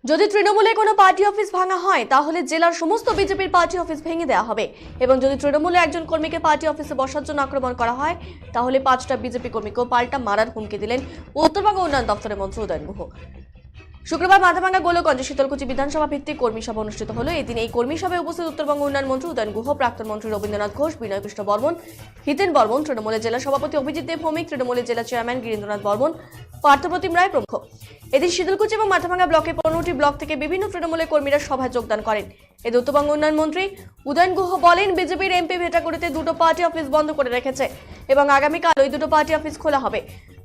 যদি তৃণমূলে কোনো পার্টি অফিস ভাঙা হয় তাহলে জেলার সমস্ত বিজেপির পার্টি অফিস ভেঙে দেওয়া হবে এবং যদি তৃণমূলে একজন কর্মীকে পার্টি অফিসে বসার জন্য আক্রমণ করা হয় তাহলে 5টা বিজেপি কর্মীকেও পাল্টা মারার হুমকি দিলেন উত্তরবঙ্গ উন্নয়ন দপ্তরের মন্ত্রী উদয়ন গুহ। শুক্রবার মাথাভাঙ্গা গোলকগঞ্জে শীতলকুচি বিধানসভা ভিত্তিক কর্মী সভা অনুষ্ঠিত হলো। এদিন এই কর্মী সভায় উপস্থিত উত্তরবঙ্গ উন্নয়ন মন্ত্রী উদয়ন গুহ, প্রাক্তন মন্ত্রী রবীন্দ্রনাথ ঘোষ, বিনয় কৃষ্ণ বর্মন, হিতেন বর্মন, তৃণমূলের জেলা সভাপতি অভিজিৎ দেব ভৌমিক, তৃণমূলের জেলা চেয়ারম্যান গিরীন্দ্রনাথ বর্মন, পার্থপ্রতিম রায় প্রমুখ। এদিন শীতলকুচি এবং মাথাভাঙ্গা ব্লকে 15টি ব্লক থেকে বিভিন্ন তৃণমূলের কর্মীরা সভায় যোগদান করেন। এতে উত্তরবঙ্গ উন্নয়ন মন্ত্রী উদয়ন গুহ বলেন, বিজেপির এমপি ভেটাগুড়িতে 2টো পার্টি অফিস বন্ধ করে রেখেছে এবং আগামীকাল ওই 2টো পার্টি অফিস খোলা হবে।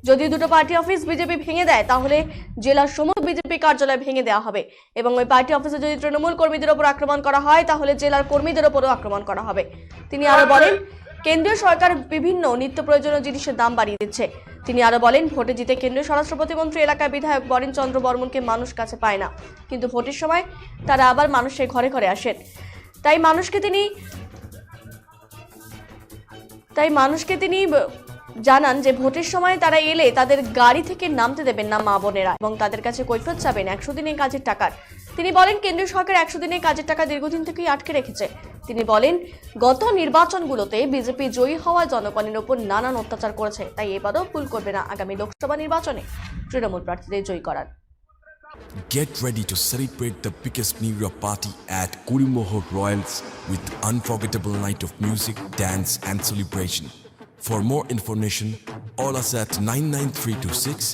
যদি 2টো পার্টি অফিস বিজেপি ভেঙে দেয় তাহলে জেলার সমস্ত বিজেপি কার্যালয় ভেঙে দেওয়া হবে এবং ওই পার্টি অফিসে যদি তৃণমূল কর্মীদের উপর আক্রমণ করা হয় তাহলে জেলার কর্মীদের উপরও আক্রমণ করা হবে। তিনি আরো বলেন, কেন্দ্রীয় সরকার বিভিন্ন নিত্য প্রয়োজনীয় জিনিসের দাম বাড়িয়ে দিচ্ছে। তিনি আরো বলেন, ভোটে জিতে কেন্দ্রীয় স্বরাষ্ট্র প্রতিমন্ত্রী এলাকায় বিধায়ক বরেন চন্দ্র বর্মনকে মানুষ কাছে পায় না, কিন্তু ভোটের সময় তারা আবার মানুষের ঘরে ঘরে আসেন। তাই মানুষকে তিনি জানান যে ভোটের সময় তারা এলে তাদের গাড়ি থেকে নামতে দেবেন না মা বোনেরা এবং তাদের কাছে কৈফিয়ত চাবেন 100 দিনের কাজের টাকার। তিনি বলেন, কেন্দ্রীয় সরকার 100 দিনের কাজের টাকা দীর্ঘদিন থেকেই আটকে রেখেছে। তিনি বলেন, গত নির্বাচনগুলোতে বিজেপি জয়ী হওয়ায় জনগণের উপর নানান অত্যাচার করেছে, তাই এবারও ভুল করবে না আগামী লোকসভা নির্বাচনে তৃণমূল প্রার্থীদের জয়ী করার। Get ready to celebrate the biggest New Year party at Kurimoho Royals with unforgettable night of music, dance and celebration. For more information, call us at 99326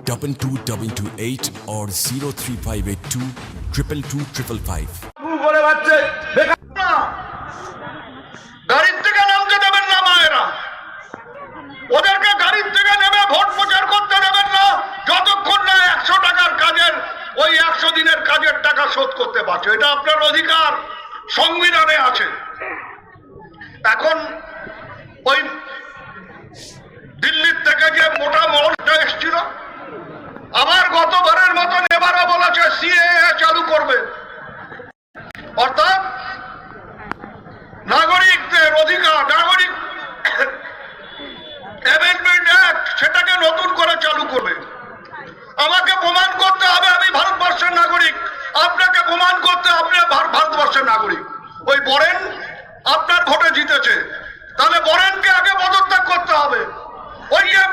22228 or 03582 222 555. গাড়ির থেকে নামতে দেবেন না মায়েরা, ওদেরকে গাড়ির থেকে নেমে ভোট প্রচার করতে দেবেন না যতক্ষণ না 100 টাকার কাজের ওই 100 দিনের কাজের টাকা শোধ করতে পারছো। এটা আপনার অধিকার, সংবিধানে আছে। এখন ওই দিল্লির থেকে যে মোটা মহলটা এসেছিল আবার গতবারের মতন এবারও বলেছে সিএএ চালু করবে, অর্থাৎ নাগরিকদের অধিকার, নাগরিক অ্যামেন্ডমেন্ট অ্যাক্ট সেটাকে নতুন করে চালু করবে। আমাকে প্রমাণ করতে হবে আমি ভারতবর্ষের নাগরিক, আপনাকে প্রমাণ করতে আপনি ভারতবর্ষের নাগরিক। ওই বরেন আপনার ভোটে জিতেছে, তাহলে বরেনকে আগে পদত্যাগ করতে হবে। ওই যে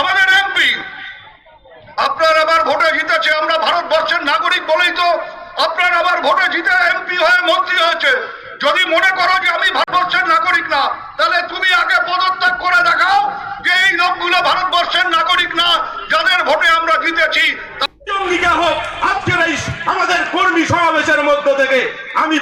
আমাদের এমপি আপনার আবার ভোটে জিতেছে, আমরা ভারতবর্ষের নাগরিক বলেই তো আপনার আবার ভোটে জিতে এমপি হয়ে মন্ত্রী হয়েছে। যদি মনে করো যে আমি ভারতবর্ষের নাগরিক না, তাহলে তুমি আগে পদত্যাগ করে দেখাও যে এই লোকগুলো ভারতবর্ষের নাগরিক না, যাদের ভোটে আমরা জিতেছি। হোক আজকের এই আমাদের কর্মী সমাবেশের মধ্য থেকে আমি